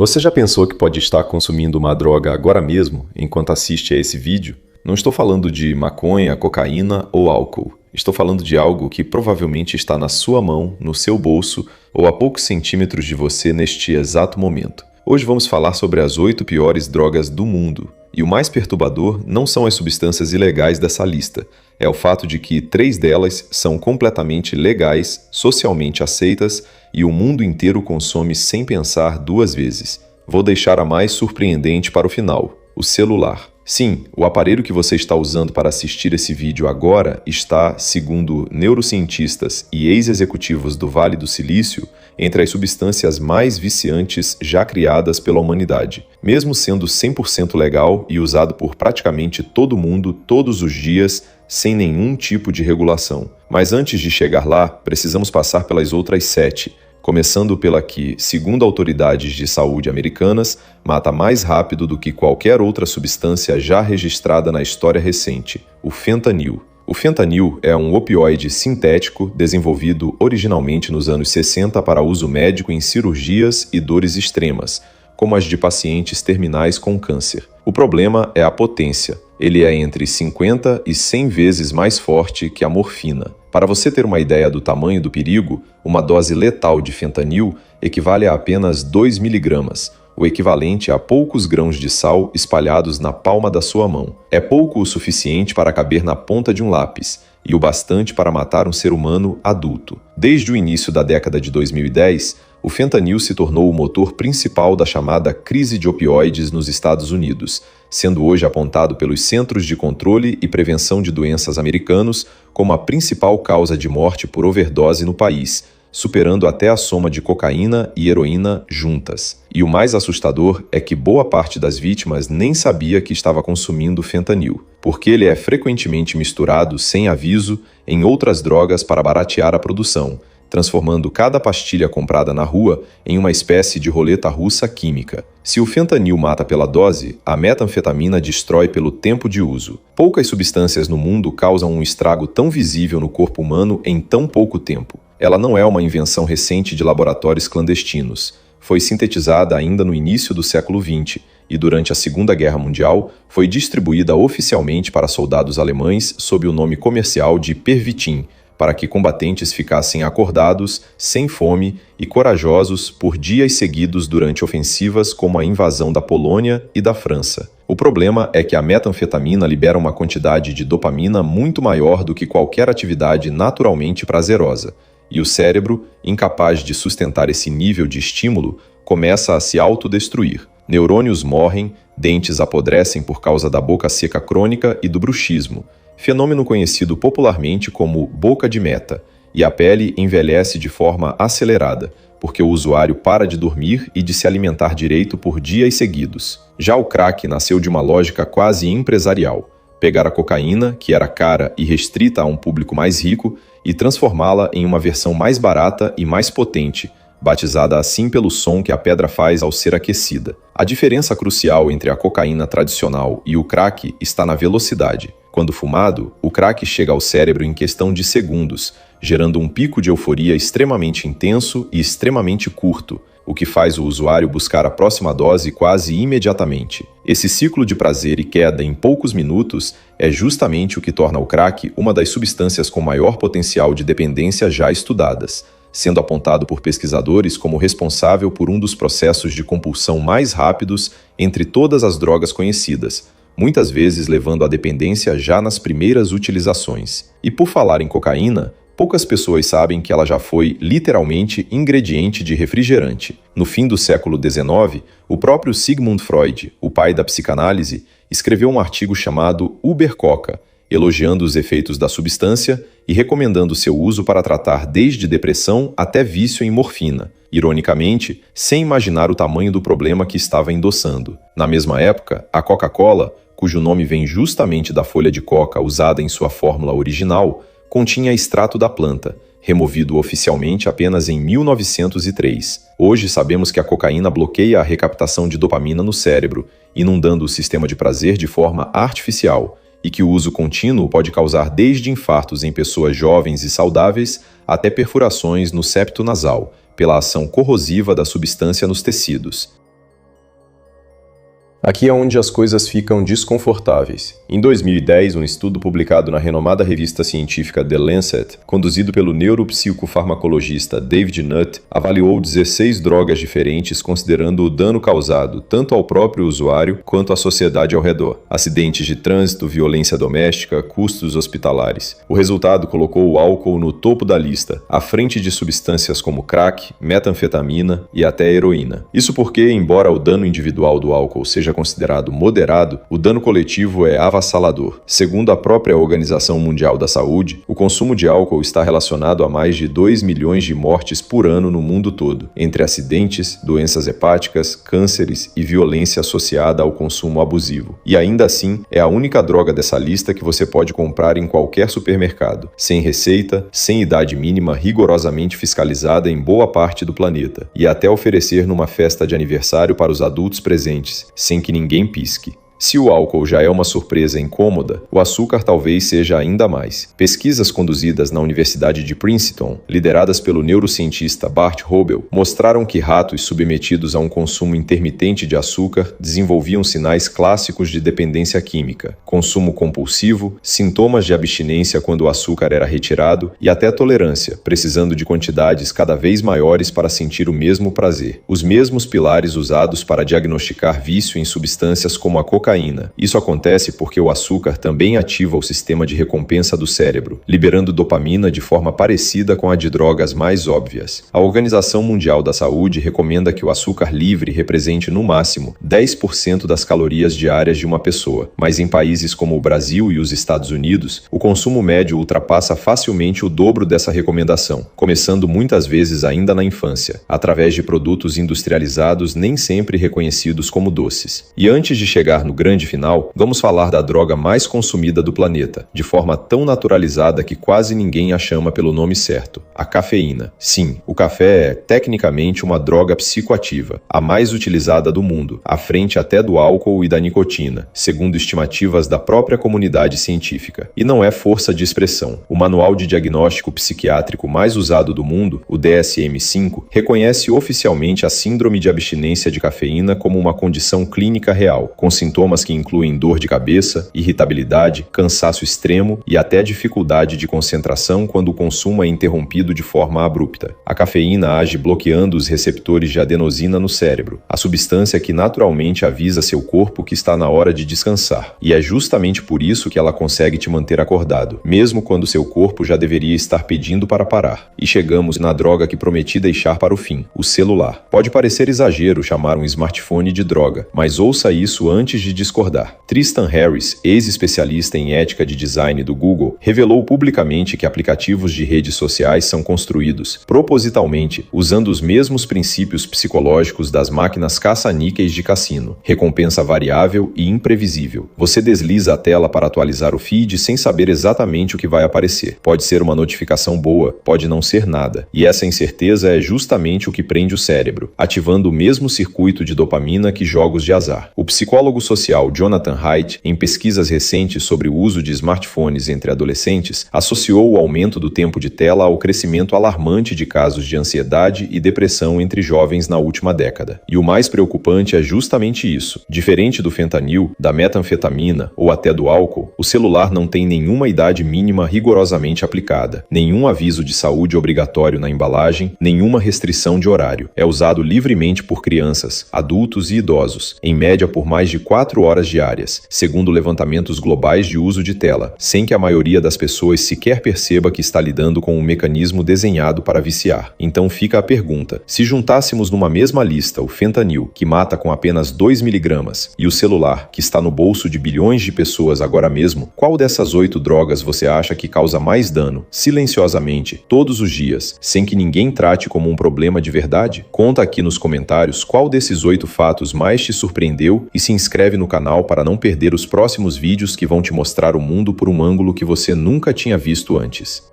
Você já pensou que pode estar consumindo uma droga agora mesmo, enquanto assiste a esse vídeo? Não estou falando de maconha, cocaína ou álcool. Estou falando de algo que provavelmente está na sua mão, no seu bolso ou a poucos centímetros de você neste exato momento. Hoje vamos falar sobre as 8 piores drogas do mundo. E o mais perturbador não são as substâncias ilegais dessa lista. É o fato de que 3 delas são completamente legais, socialmente aceitas e o mundo inteiro consome sem pensar 2 vezes. Vou deixar a mais surpreendente para o final: o celular. Sim, o aparelho que você está usando para assistir esse vídeo agora está, segundo neurocientistas e ex-executivos do Vale do Silício, entre as substâncias mais viciantes já criadas pela humanidade, mesmo sendo 100% legal e usado por praticamente todo mundo todos os dias, sem nenhum tipo de regulação. Mas antes de chegar lá, precisamos passar pelas outras 7, começando pela que, segundo autoridades de saúde americanas, mata mais rápido do que qualquer outra substância já registrada na história recente: o fentanil. O fentanil é um opioide sintético desenvolvido originalmente nos anos 60 para uso médico em cirurgias e dores extremas, como as de pacientes terminais com câncer. O problema é a potência. Ele é entre 50 e 100 vezes mais forte que a morfina. Para você ter uma ideia do tamanho do perigo, uma dose letal de fentanil equivale a apenas 2 miligramas, o equivalente a poucos grãos de sal espalhados na palma da sua mão. É pouco o suficiente para caber na ponta de um lápis, e o bastante para matar um ser humano adulto. Desde o início da década de 2010, o fentanil se tornou o motor principal da chamada crise de opioides nos Estados Unidos, sendo hoje apontado pelos Centros de Controle e Prevenção de Doenças americanos como a principal causa de morte por overdose no país, superando até a soma de cocaína e heroína juntas. E o mais assustador é que boa parte das vítimas nem sabia que estava consumindo fentanil, porque ele é frequentemente misturado, sem aviso, em outras drogas para baratear a produção, transformando cada pastilha comprada na rua em uma espécie de roleta russa química. Se o fentanil mata pela dose, a metanfetamina destrói pelo tempo de uso. Poucas substâncias no mundo causam um estrago tão visível no corpo humano em tão pouco tempo. Ela não é uma invenção recente de laboratórios clandestinos. Foi sintetizada ainda no início do século XX e, durante a Segunda Guerra Mundial, foi distribuída oficialmente para soldados alemães sob o nome comercial de Pervitin, para que combatentes ficassem acordados, sem fome e corajosos por dias seguidos durante ofensivas como a invasão da Polônia e da França. O problema é que a metanfetamina libera uma quantidade de dopamina muito maior do que qualquer atividade naturalmente prazerosa, e o cérebro, incapaz de sustentar esse nível de estímulo, começa a se autodestruir. Neurônios morrem, dentes apodrecem por causa da boca seca crônica e do bruxismo, fenômeno conhecido popularmente como boca de meta, e a pele envelhece de forma acelerada, porque o usuário para de dormir e de se alimentar direito por dias seguidos. Já o crack nasceu de uma lógica quase empresarial: pegar a cocaína, que era cara e restrita a um público mais rico, e transformá-la em uma versão mais barata e mais potente, batizada assim pelo som que a pedra faz ao ser aquecida. A diferença crucial entre a cocaína tradicional e o crack está na velocidade. Quando fumado, o crack chega ao cérebro em questão de segundos, gerando um pico de euforia extremamente intenso e extremamente curto, o que faz o usuário buscar a próxima dose quase imediatamente. Esse ciclo de prazer e queda em poucos minutos é justamente o que torna o crack uma das substâncias com maior potencial de dependência já estudadas, sendo apontado por pesquisadores como responsável por um dos processos de compulsão mais rápidos entre todas as drogas conhecidas, muitas vezes levando à dependência já nas primeiras utilizações. E por falar em cocaína, poucas pessoas sabem que ela já foi, literalmente, ingrediente de refrigerante. No fim do século XIX, o próprio Sigmund Freud, o pai da psicanálise, escreveu um artigo chamado Uber-Coca, elogiando os efeitos da substância e recomendando seu uso para tratar desde depressão até vício em morfina, ironicamente, sem imaginar o tamanho do problema que estava endossando. Na mesma época, a Coca-Cola, cujo nome vem justamente da folha de coca usada em sua fórmula original, continha extrato da planta, removido oficialmente apenas em 1903. Hoje sabemos que a cocaína bloqueia a recaptação de dopamina no cérebro, inundando o sistema de prazer de forma artificial, e que o uso contínuo pode causar desde infartos em pessoas jovens e saudáveis até perfurações no septo nasal, pela ação corrosiva da substância nos tecidos. Aqui é onde as coisas ficam desconfortáveis. Em 2010, um estudo publicado na renomada revista científica The Lancet, conduzido pelo neuropsicofarmacologista David Nutt, avaliou 16 drogas diferentes considerando o dano causado tanto ao próprio usuário quanto à sociedade ao redor. Acidentes de trânsito, violência doméstica, custos hospitalares. O resultado colocou o álcool no topo da lista, à frente de substâncias como crack, metanfetamina e até heroína. Isso porque, embora o dano individual do álcool seja considerado moderado, o dano coletivo é avassalador. Segundo a própria Organização Mundial da Saúde, o consumo de álcool está relacionado a mais de 2 milhões de mortes por ano no mundo todo, entre acidentes, doenças hepáticas, cânceres e violência associada ao consumo abusivo. E ainda assim, é a única droga dessa lista que você pode comprar em qualquer supermercado, sem receita, sem idade mínima rigorosamente fiscalizada em boa parte do planeta, e até oferecer numa festa de aniversário para os adultos presentes, sem que ninguém pisque. Se o álcool já é uma surpresa incômoda, o açúcar talvez seja ainda mais. Pesquisas conduzidas na Universidade de Princeton, lideradas pelo neurocientista Bart Hobel, mostraram que ratos submetidos a um consumo intermitente de açúcar desenvolviam sinais clássicos de dependência química, consumo compulsivo, sintomas de abstinência quando o açúcar era retirado e até tolerância, precisando de quantidades cada vez maiores para sentir o mesmo prazer. Os mesmos pilares usados para diagnosticar vício em substâncias como a cocaína. Isso acontece porque o açúcar também ativa o sistema de recompensa do cérebro, liberando dopamina de forma parecida com a de drogas mais óbvias. A Organização Mundial da Saúde recomenda que o açúcar livre represente no máximo 10% das calorias diárias de uma pessoa, mas em países como o Brasil e os Estados Unidos, o consumo médio ultrapassa facilmente o dobro dessa recomendação, começando muitas vezes ainda na infância, através de produtos industrializados nem sempre reconhecidos como doces. E antes de chegar no grande final, vamos falar da droga mais consumida do planeta, de forma tão naturalizada que quase ninguém a chama pelo nome certo: a cafeína. Sim, o café é, tecnicamente, uma droga psicoativa, a mais utilizada do mundo, à frente até do álcool e da nicotina, segundo estimativas da própria comunidade científica. E não é força de expressão. O manual de diagnóstico psiquiátrico mais usado do mundo, o DSM-5, reconhece oficialmente a síndrome de abstinência de cafeína como uma condição clínica real, com sintomas que incluem dor de cabeça, irritabilidade, cansaço extremo e até dificuldade de concentração quando o consumo é interrompido de forma abrupta. A cafeína age bloqueando os receptores de adenosina no cérebro, a substância que naturalmente avisa seu corpo que está na hora de descansar. E é justamente por isso que ela consegue te manter acordado, mesmo quando seu corpo já deveria estar pedindo para parar. E chegamos na droga que prometi deixar para o fim: o celular. Pode parecer exagero chamar um smartphone de droga, mas ouça isso antes de discordar. Tristan Harris, ex-especialista em ética de design do Google, revelou publicamente que aplicativos de redes sociais são construídos, propositalmente, usando os mesmos princípios psicológicos das máquinas caça-níqueis de cassino: recompensa variável e imprevisível. Você desliza a tela para atualizar o feed sem saber exatamente o que vai aparecer. Pode ser uma notificação boa, pode não ser nada. E essa incerteza é justamente o que prende o cérebro, ativando o mesmo circuito de dopamina que jogos de azar. O psicólogo social Jonathan Haidt, em pesquisas recentes sobre o uso de smartphones entre adolescentes, associou o aumento do tempo de tela ao crescimento alarmante de casos de ansiedade e depressão entre jovens na última década. E o mais preocupante é justamente isso. Diferente do fentanil, da metanfetamina ou até do álcool, o celular não tem nenhuma idade mínima rigorosamente aplicada, nenhum aviso de saúde obrigatório na embalagem, nenhuma restrição de horário. É usado livremente por crianças, adultos e idosos, em média por mais de 4 horas diárias, segundo levantamentos globais de uso de tela, sem que a maioria das pessoas sequer perceba que está lidando com um mecanismo desenhado para viciar. Então fica a pergunta: se juntássemos numa mesma lista o fentanil, que mata com apenas 2 miligramas, e o celular, que está no bolso de bilhões de pessoas agora mesmo, qual dessas 8 drogas você acha que causa mais dano, silenciosamente, todos os dias, sem que ninguém trate como um problema de verdade? Conta aqui nos comentários qual desses 8 fatos mais te surpreendeu e se inscreve no canal para não perder os próximos vídeos que vão te mostrar o mundo por um ângulo que você nunca tinha visto antes.